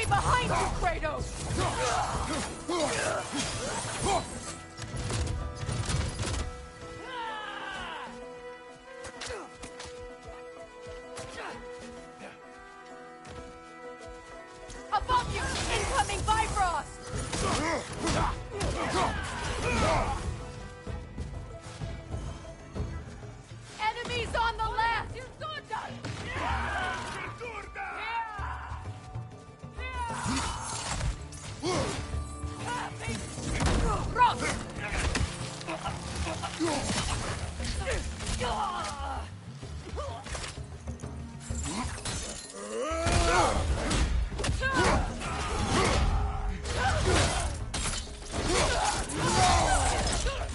behind you, Kratos! Above you! Incoming Bifrost! Enemies on the left!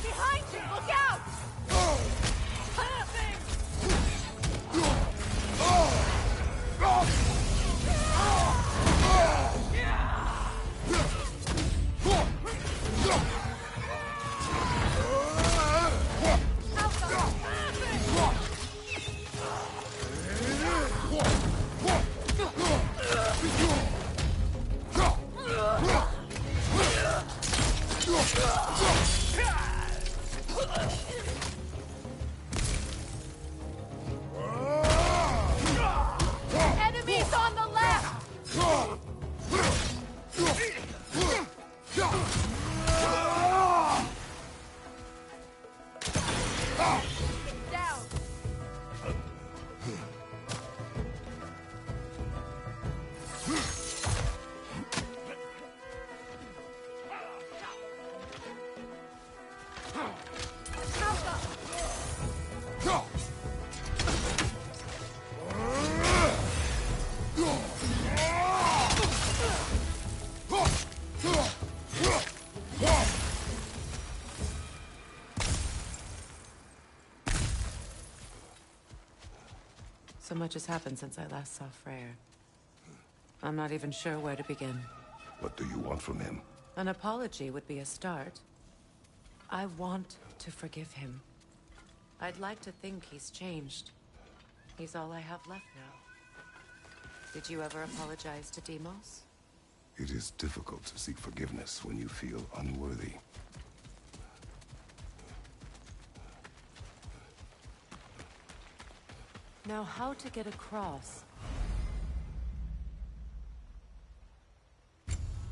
Behind you! Look out! Enemies on the left! Down! So much has happened since I last saw Freyr. I'm not even sure where to begin. What do you want from him? An apology would be a start. I want to forgive him. I'd like to think he's changed. He's all I have left now. Did you ever apologize to Deimos? It is difficult to seek forgiveness when you feel unworthy. Now, how to get across?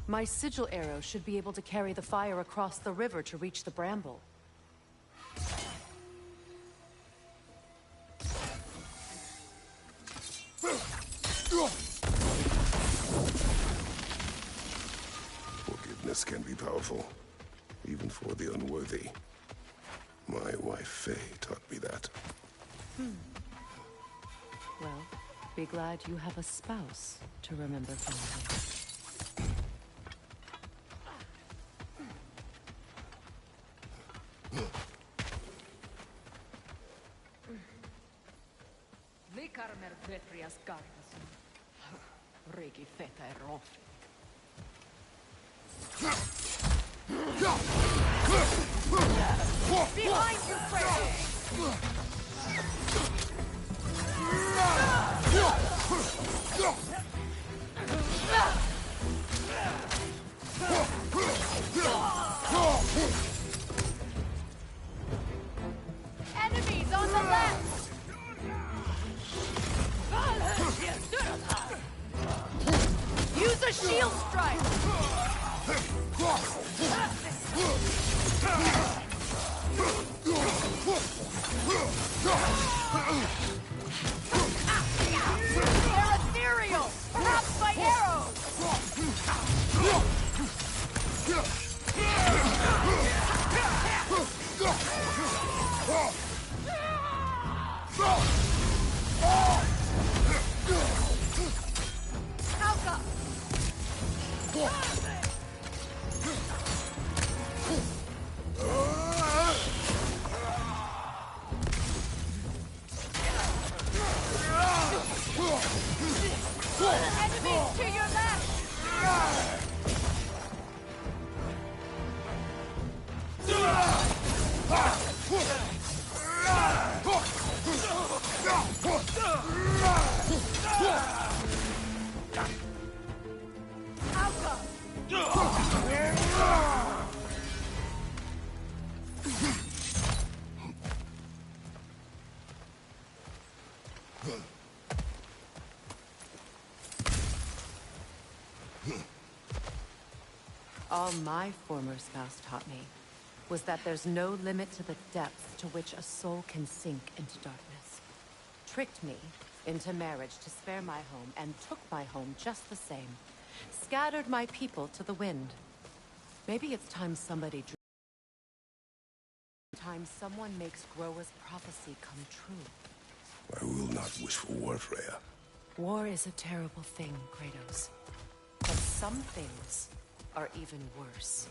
My sigil arrow should be able to carry the fire across the river to reach the bramble. Forgiveness can be powerful, even for the unworthy. My wife Faye taught me that. Well, be glad you have a spouse to remember fondly. Vikarmer Petrias Gardason. Rigi Feta Rofi. Behind you, Kratos! Enemies on the left! Use a shield strike! They're ethereal! Perhaps by arrows! Alka! Enemies to your left! All my former spouse taught me was that there's no limit to the depths to which a soul can sink into darkness. Tricked me into marriage to spare my home, and took my home just the same. Scattered my people to the wind. Maybe it's time someone makes Groa's prophecy come true. I will not wish for war, Freya. War is a terrible thing, Kratos. But some things are even worse.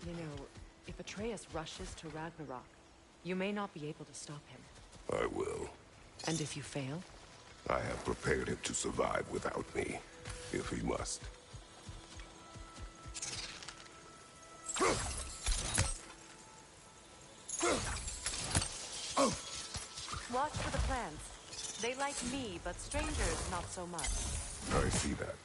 You know, if Atreus rushes to Ragnarok, you may not be able to stop him. I will. And if you fail? I have prepared him to survive without me, if he must. Watch for the plants. They like me, but strangers not so much. I see that.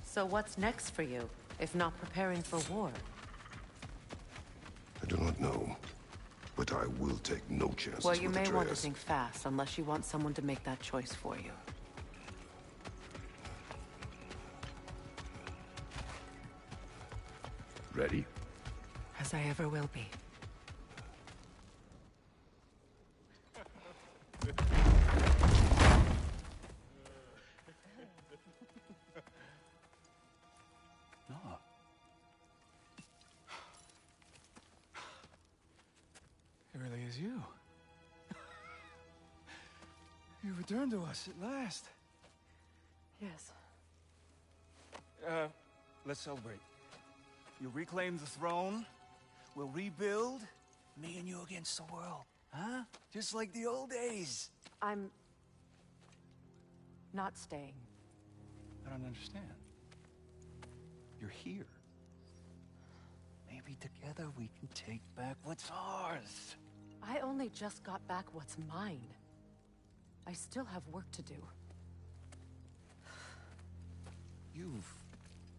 So what's next for you, if not preparing for war? I do not know, but I will take no chances Well, you with may want to Atreus. think fast, unless you want someone to make that choice for you. Ready? As I ever will be. No. It really is you. You returned to us at last. Yes. Let's celebrate. You reclaim the throne. We'll rebuild. Me and you against the world. Huh? Just like the old days. I'm... not staying. I don't understand. You're here. Maybe together we can take back what's ours. I only just got back what's mine. I still have work to do. You've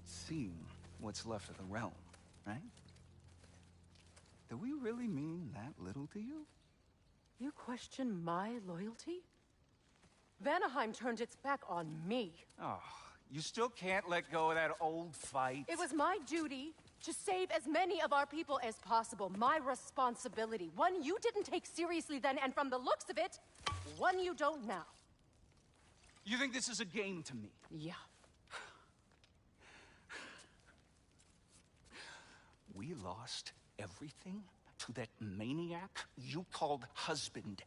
seen what's left of the realm, right? Do we really mean that little to you? You question my loyalty? Vanaheim turned its back on me. Oh, you still can't let go of that old fight? It was my duty to save as many of our people as possible. My responsibility. One you didn't take seriously then, and from the looks of it, one you don't now. You think this is a game to me? Yeah. We lost everything to that maniac you called husband.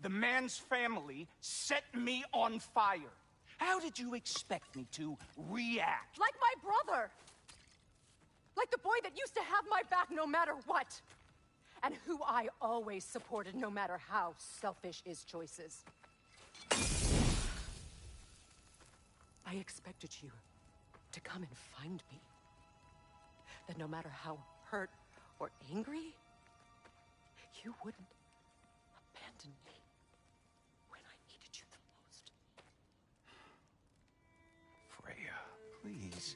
The man's family set me on fire. How did you expect me to react? Like my brother! Like the boy that used to have my back no matter what! And who I always supported no matter how selfish his choices. I expected you to come and find me. That no matter how hurt or angry, you wouldn't abandon me when I needed you the most. Freya, please.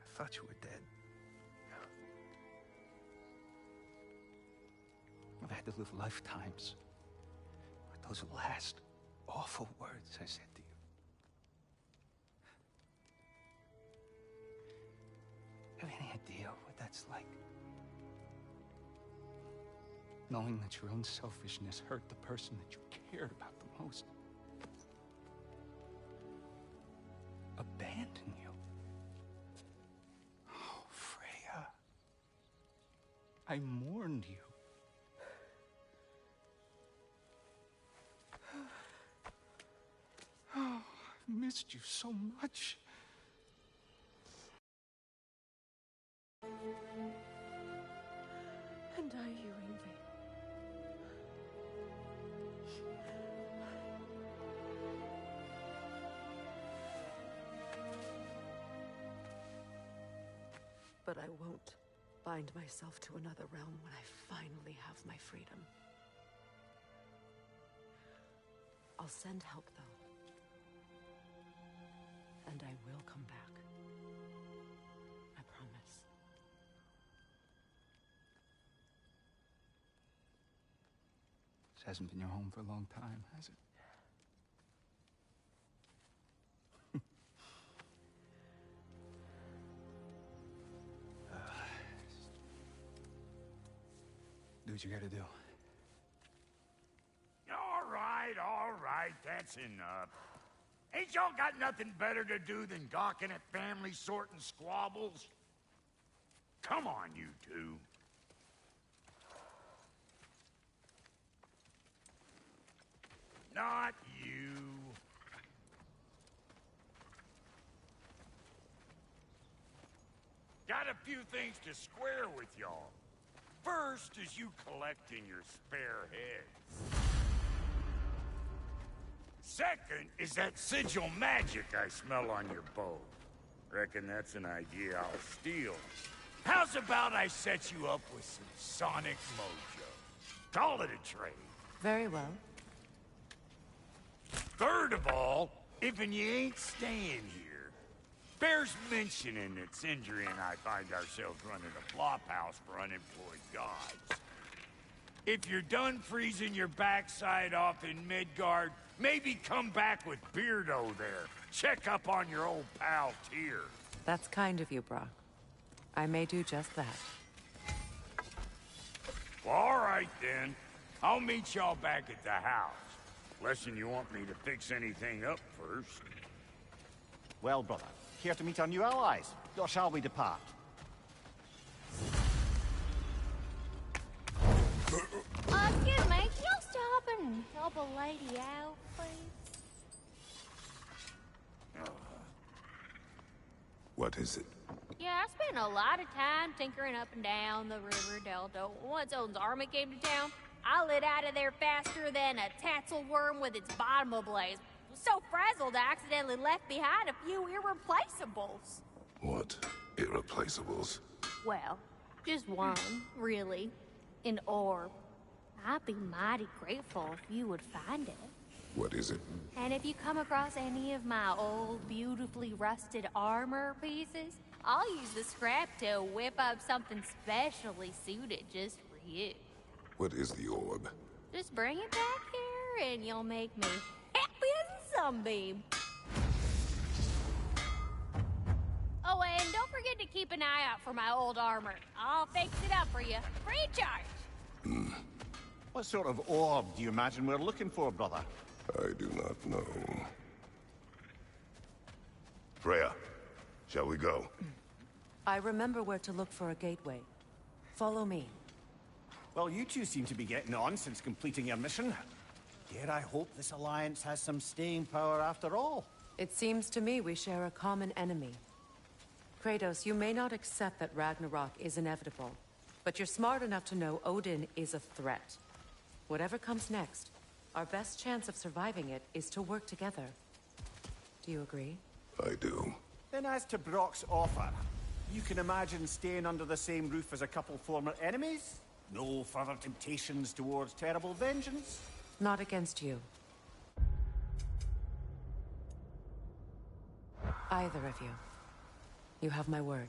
I thought you were dead. I've had to live lifetimes with those last awful words I said to you. Have any idea what that's like? Knowing that your own selfishness hurt the person that you cared about the most. Abandon you. Oh, Freya. I mourned you. Oh, I've missed you so much. And are you, Ingrid? But I won't bind myself to another realm when I finally have my freedom. I'll send help, though. And I will come back. I promise. This hasn't been your home for a long time, has it? Do what you gotta do. All right, that's enough. Ain't y'all got nothing better to do than gawking at family sorting squabbles? Come on, you two. Not you. Got a few things to square with y'all. First is you collecting your spare heads. Second is that sigil magic I smell on your bow. Reckon that's an idea I'll steal. How's about I set you up with some sonic mojo? Call it a trade. Very well. Third of all, if you ain't staying here, bears mentioning that Sindri and I find ourselves running a flophouse for unemployed gods. If you're done freezing your backside off in Midgard, maybe come back with Beardo there. Check up on your old pal Tyr. That's kind of you, Brock. I may do just that. Well, all right then. I'll meet y'all back at the house. Lesson you want me to fix anything up first. Well, brother, here to meet our new allies. Or shall we depart? Excuse me, can you stop and help a lady out, please? What is it? Yeah, I spent a lot of time tinkering up and down the river delta. Once Odin's army came to town, I lit out of there faster than a tassel worm with its bottom ablaze. So frazzled, I accidentally left behind a few irreplaceables. What irreplaceables? Well, just one, really. An orb. I'd be mighty grateful if you would find it. What is it? And if you come across any of my old, beautifully rusted armor pieces, I'll use the scrap to whip up something specially suited just for you. What is the orb? Just bring it back here and you'll make me happy as a sunbeam. Oh, and don't forget to keep an eye out for my old armor. I'll fix it up for you. Free of charge. What sort of orb do you imagine we're looking for, brother? I do not know. Freya, shall we go? I remember where to look for a gateway. Follow me. Well, you two seem to be getting on since completing your mission. Dare I hope this alliance has some staying power after all? It seems to me we share a common enemy. Kratos, you may not accept that Ragnarok is inevitable, but you're smart enough to know Odin is a threat. Whatever comes next, our best chance of surviving it is to work together. Do you agree? I do. Then as to Brock's offer, you can imagine staying under the same roof as a couple former enemies? No further temptations towards terrible vengeance? Not against you. Either of you. You have my word.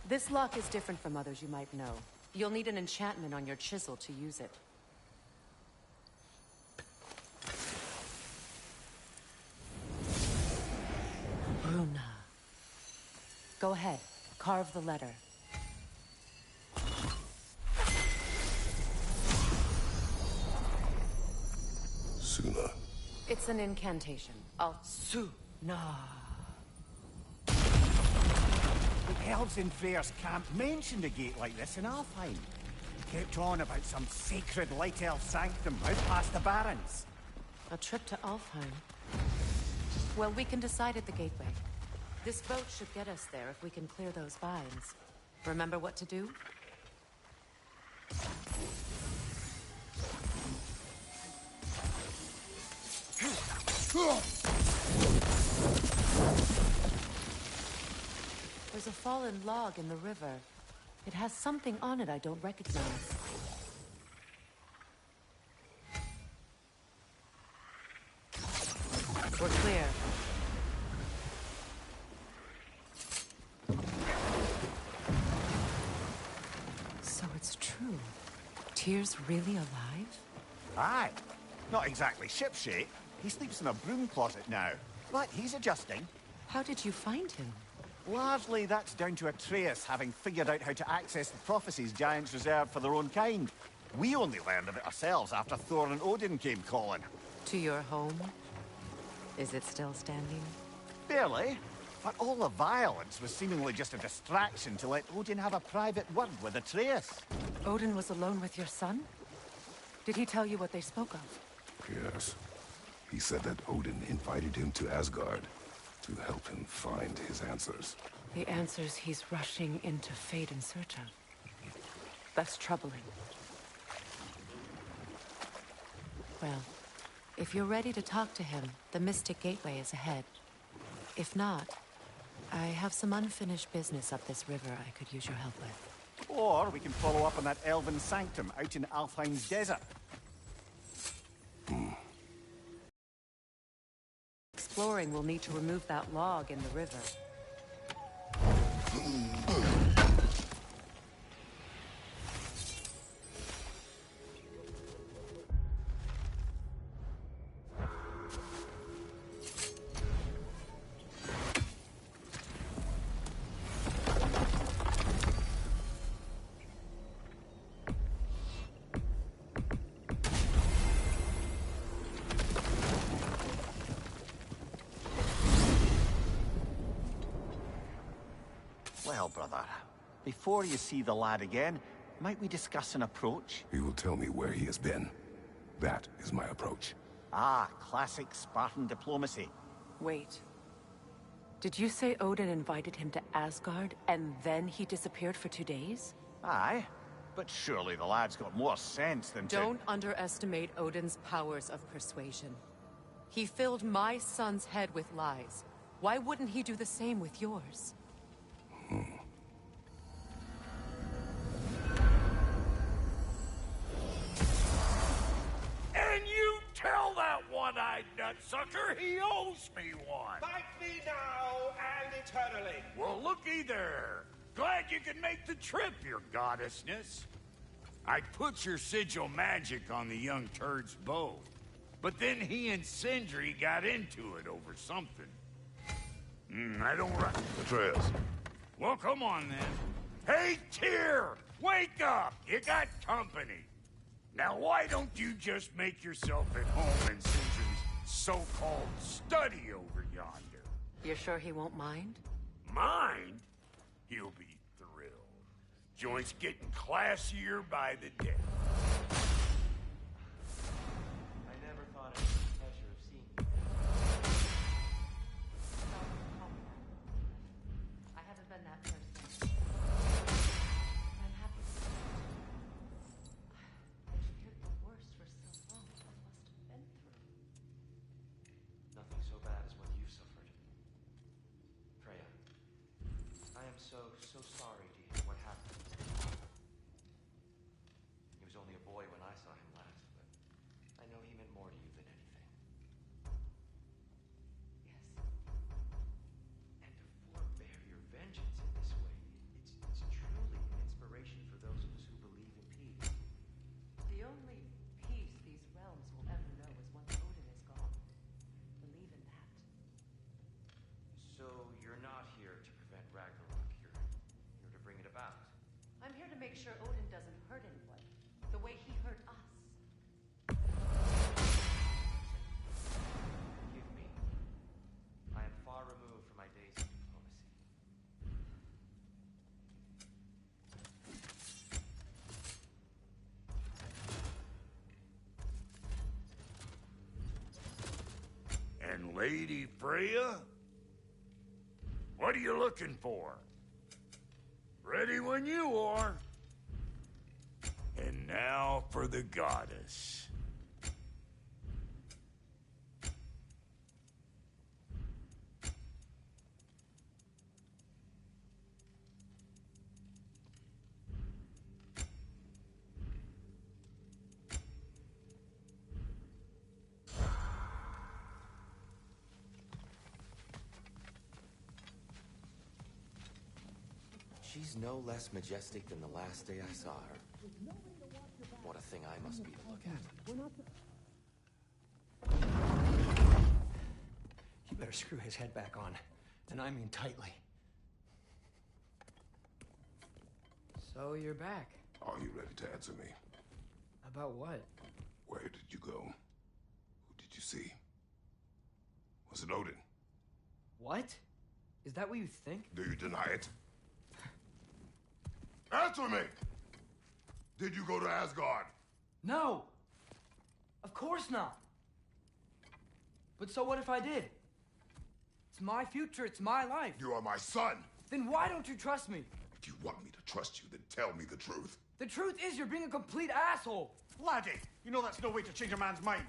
This lock is different from others you might know. You'll need an enchantment on your chisel to use it. Bruna. Go ahead. Carve the letter. Suna. It's an incantation. Suna. The elves in Freyr's camp mentioned a gate like this in Alfheim. Kept on about some sacred light elf sanctum out past the Barrens. A trip to Alfheim. Well, we can decide at the gateway. This boat should get us there if we can clear those vines. Remember what to do? There's a fallen log in the river. It has something on it I don't recognize. We're clear. So it's true. Tyr's really alive? Aye. Not exactly shipshape. He sleeps in a broom closet now. But he's adjusting. How did you find him? Largely, that's down to Atreus having figured out how to access the prophecies giants reserved for their own kind. We only learned of it ourselves after Thor and Odin came calling. To your home? Is it still standing? Barely. But all the violence was seemingly just a distraction to let Odin have a private word with Atreus. Odin was alone with your son? Did he tell you what they spoke of? Yes. He said that Odin invited him to Asgard to help him find his answers. The answers he's rushing into fate in search of. That's troubling. Well, if you're ready to talk to him, the Mystic Gateway is ahead. If not, I have some unfinished business up this river I could use your help with. Or we can follow up on that elven sanctum out in Alfheim's desert. Exploring will need to remove that log in the river. Well, brother, before you see the lad again, might we discuss an approach? He will tell me where he has been. That is my approach. Ah, classic Spartan diplomacy. Wait. Did you say Odin invited him to Asgard, and then he disappeared for 2 days? Aye, but surely the lad's got more sense than to... Don't underestimate Odin's powers of persuasion. He filled my son's head with lies. Why wouldn't he do the same with yours? And you tell that one-eyed nutsucker he owes me one. Fight me now and eternally. Well, looky there. Glad you could make the trip, your goddessness. I put your sigil magic on the young turd's bow, but then he and Sindri got into it over something. I don't Atreus. Well, come on then. Hey, Tyr! Wake up! You got company. Now, why don't you just make yourself at home in Sindri's so-called study over yonder? You're sure he won't mind? Mind? He'll be thrilled. Joint's getting classier by the day. I never thought it was a pleasure of seeing you. I haven't been that person. I'm happy to see you. I feared the worst for so long. What must have been through? Nothing so bad as what you've suffered. Freya, I am so sorry to hear what happened. He was only a boy when I saw him last, but I know he meant more to you than anything. Yes. And to forbear your vengeance in this way, it's truly an inspiration for those of us who believe in peace. The only peace these realms will ever know is once Odin is gone. Believe in that. So you're not here to prevent Ragnarok, you're here to bring it about. I'm here to make sure Odin doesn't hurt anyone, the way he hurt us. Forgive me. I am far removed from my days of diplomacy. And Lady Freya? What are you looking for? Ready when you are. And now for the goddess. She's no less majestic than the last day I saw her. What a thing I must be to look at. You better screw his head back on. And I mean tightly. So you're back. Are you ready to answer me? About what? Where did you go? Who did you see? Was it Odin? What? Is that what you think? Do you deny it? Answer me! Did you go to Asgard? No! Of course not! But so what if I did? It's my future, it's my life. You are my son! Then why don't you trust me? If you want me to trust you, then tell me the truth. The truth is you're being a complete asshole! Laddie, you know that's no way to change a man's mind.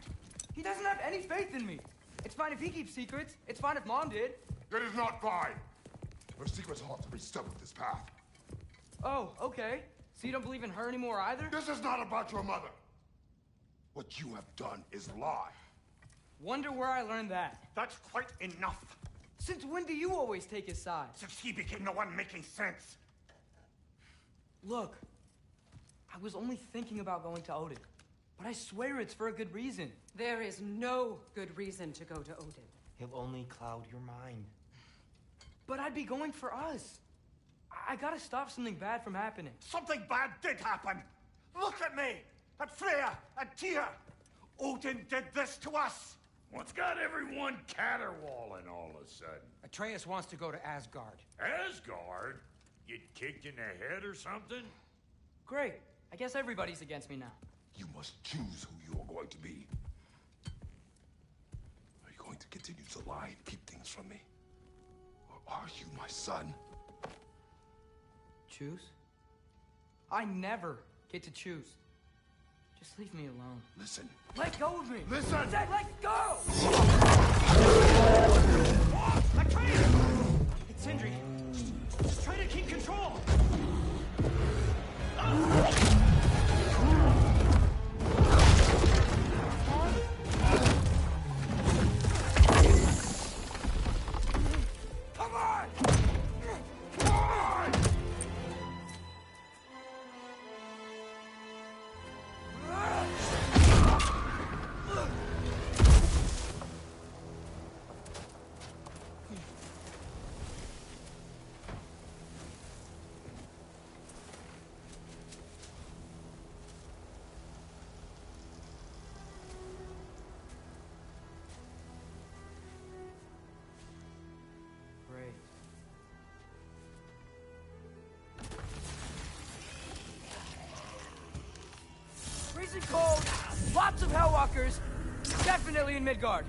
He doesn't have any faith in me. It's fine if he keeps secrets. It's fine if Mom did. It is not fine! Her secrets ought to be stuck with this path. Oh, okay. So you don't believe in her anymore either? This is not about your mother! What you have done is lie. Wonder where I learned that. That's quite enough. Since when do you always take his side? Since he became the one making sense. Look, I was only thinking about going to Odin, but I swear it's for a good reason. There is no good reason to go to Odin. He'll only cloud your mind. But I'd be going for us. I gotta stop something bad from happening. Something bad did happen. Look at me, at Freya, at Tyr. Odin did this to us. What's got everyone caterwauling all of a sudden? Atreus wants to go to Asgard. Asgard? Get kicked in the head or something? Great. I guess everybody's against me now. You must choose who you are going to be. Are you going to continue to lie and keep things from me? Or are you my son? Choose? I never get to choose. Just leave me alone. Listen. Let go of me! Listen! I said let go! Atreus! It's Sindri. Just try to keep control. Come on! Come on! Great. Freezing cold, lots of Hellwalkers, definitely in Midgard.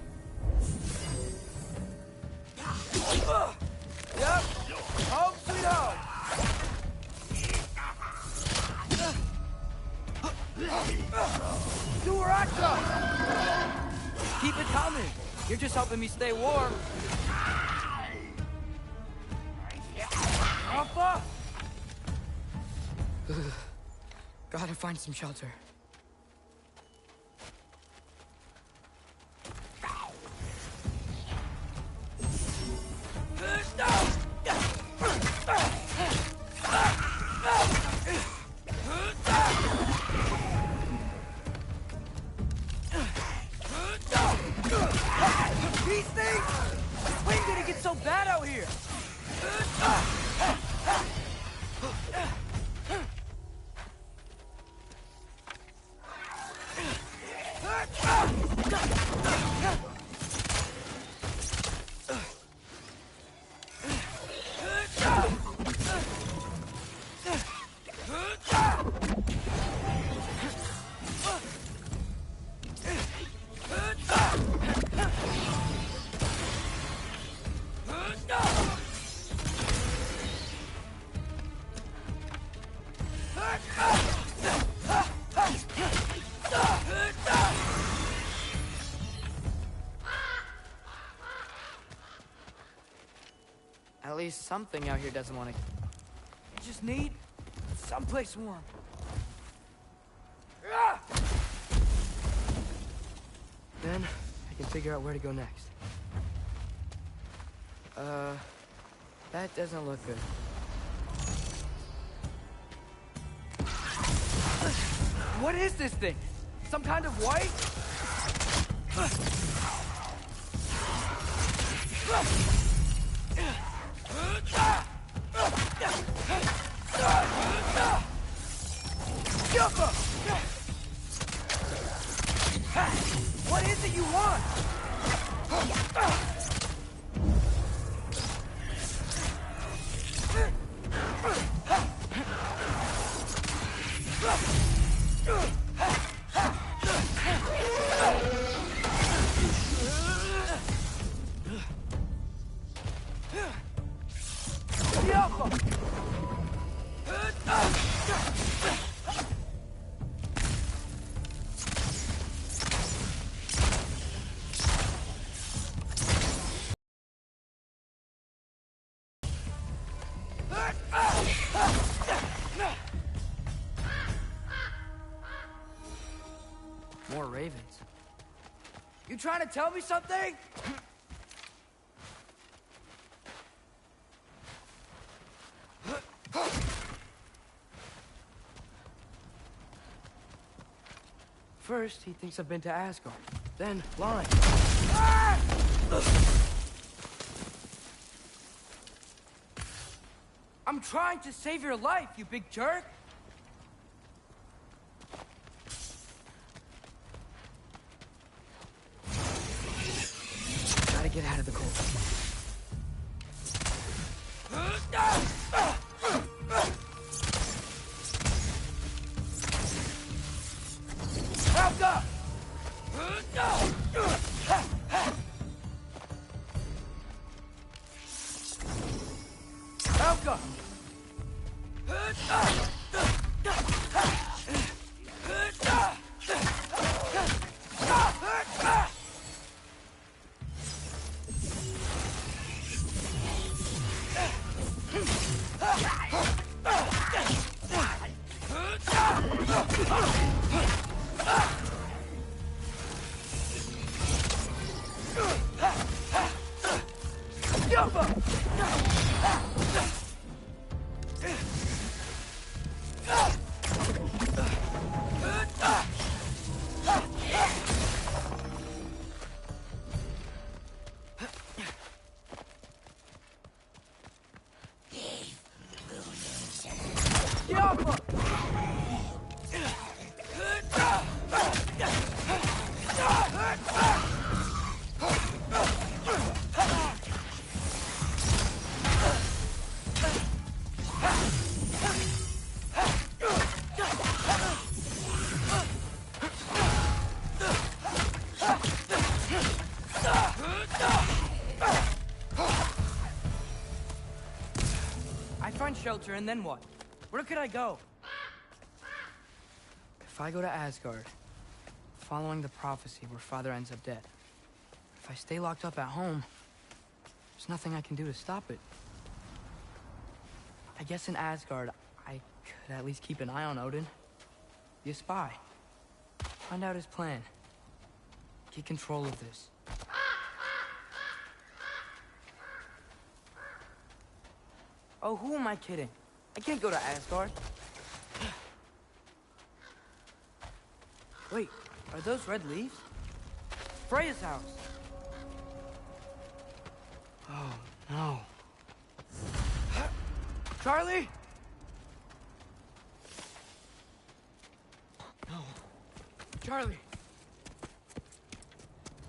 Yep, home sweet home. Do where I come. Keep it coming. You're just helping me stay warm. Alpha! Gotta find some shelter. These things! When did it get so bad out here? At least something out here doesn't want to... You just need someplace warm. Then I can figure out where to go next. That doesn't look good. What is this thing? Some kind of white? What is it you want? More ravens. You trying to tell me something? First, he thinks I've been to Asgard. Then, lying. I'm trying to save your life, you big jerk! Gotta get out of the cold. Helga! Helga! Shelter, and then what? Where could I go? If I go to Asgard, following the prophecy where Father ends up dead. If I stay locked up at home, there's nothing I can do to stop it. I guess in Asgard, I could at least keep an eye on Odin. Be a spy. Find out his plan. Get control of this. Oh, who am I kidding? I can't go to Asgard. Wait, are those red leaves? Freya's house. Oh, no. Charlie? No. Charlie.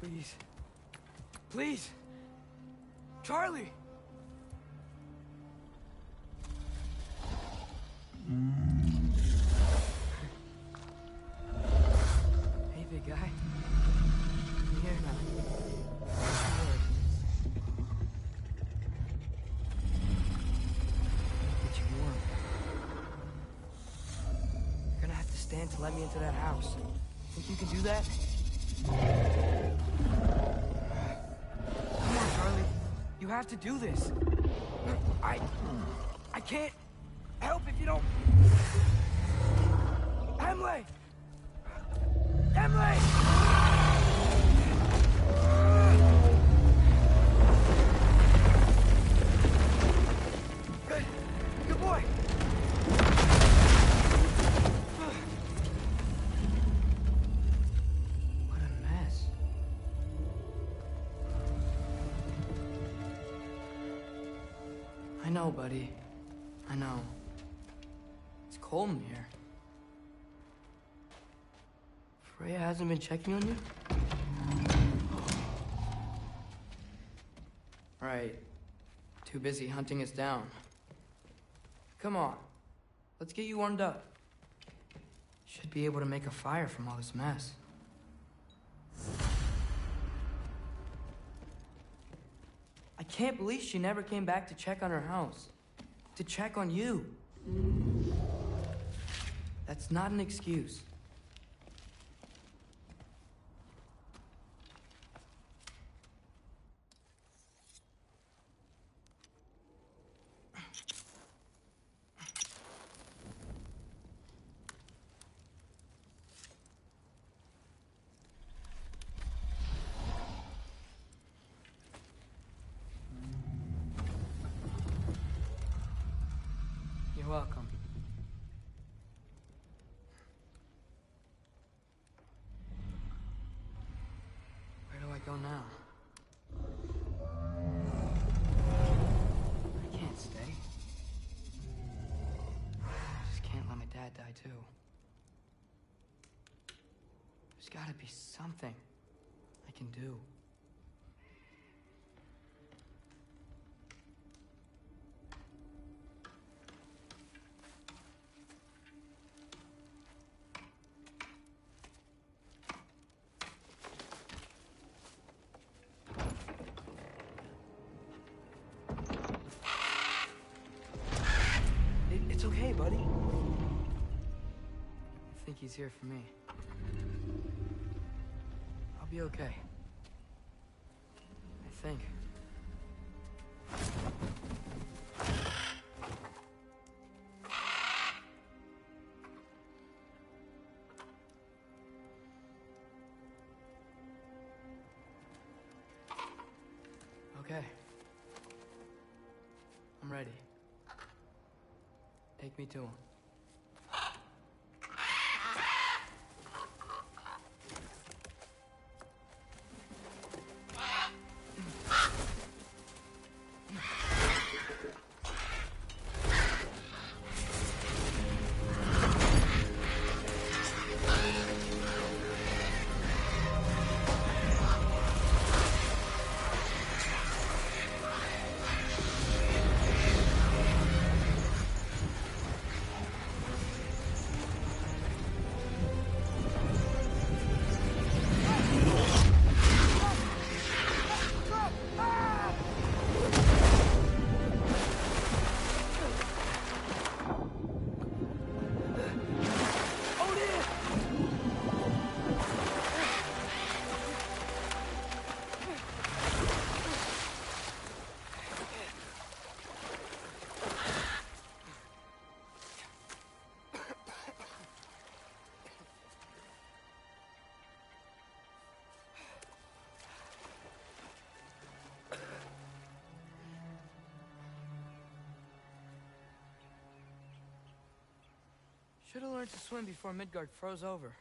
Please. Please. Charlie! Hey, big guy. I'm here now. Get you warm. You're gonna have to stand to let me into that house. Think you can do that? Come on, Charlie. You have to do this. I can't help if you don't... Emily! Emily! Good. Good boy. What a mess. I know, buddy. I know. It's cold in here. Freya hasn't been checking on you? Right. Too busy hunting us down. Come on. Let's get you warmed up. Should be able to make a fire from all this mess. I can't believe she never came back to check on her house. to check on you. That's not an excuse. You're welcome. Where do I go now? I can't stay. I just can't let my dad die too. There's gotta be something I can do. It's okay, buddy. I think he's here for me. I'll be okay. I think. Okay. I'm ready. Take me to him. Should have learned to swim before Midgard froze over.